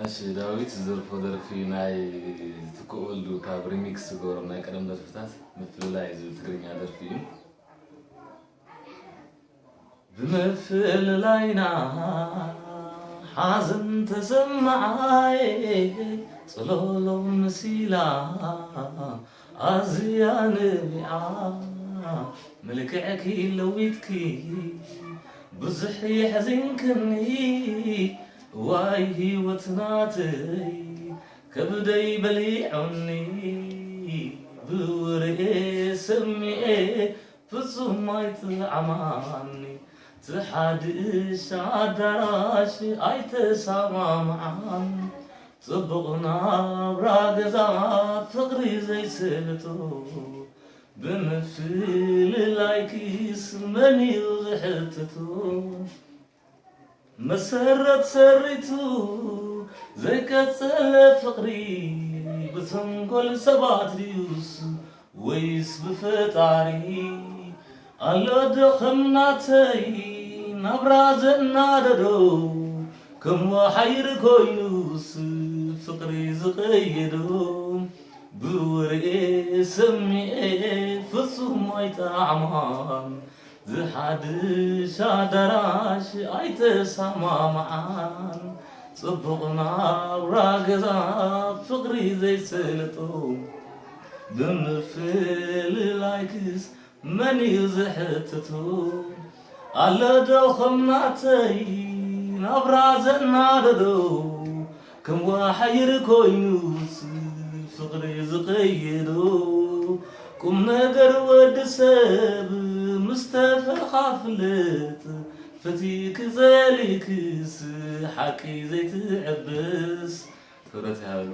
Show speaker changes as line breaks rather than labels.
أشي داويت زرفو درفي ناي تقول كاب ريميكس غور ناي كلام درفتات مثل لا يزو تقرينيا درفي بمثل لاينا حازن تسمعاي صلولو مسيلا أزيان بيعا ملكعكي لويتكي بزحي حزنكني واي هيوتناتي كبدي بليعني بورئي سمئي فصميت عماني تحدش عدراش اي تسامى معان طبقنا براقزا فقري زي سلتو بمثل لايكيس مني وزحلتتو مسرت سريتو زي كتسل فقري بتنقل سبات ديوس ويس بفتاري الله دخمناتي نبراز النادرو كم وحير كوينوس فقري زقيدو بورئي سمئي فصميت عمان زحادش عدراش ايت سما معان صبغنا وراقزا فقري زي سلطو بمفل لايكس مني زحتتو على دوخمناتي نبراز الناددو كم وحير كوينوس فقري زقيدو كم نقر ودسب مستفى خافلت فتيك زاليكس حكي زي تعبس ترى هذا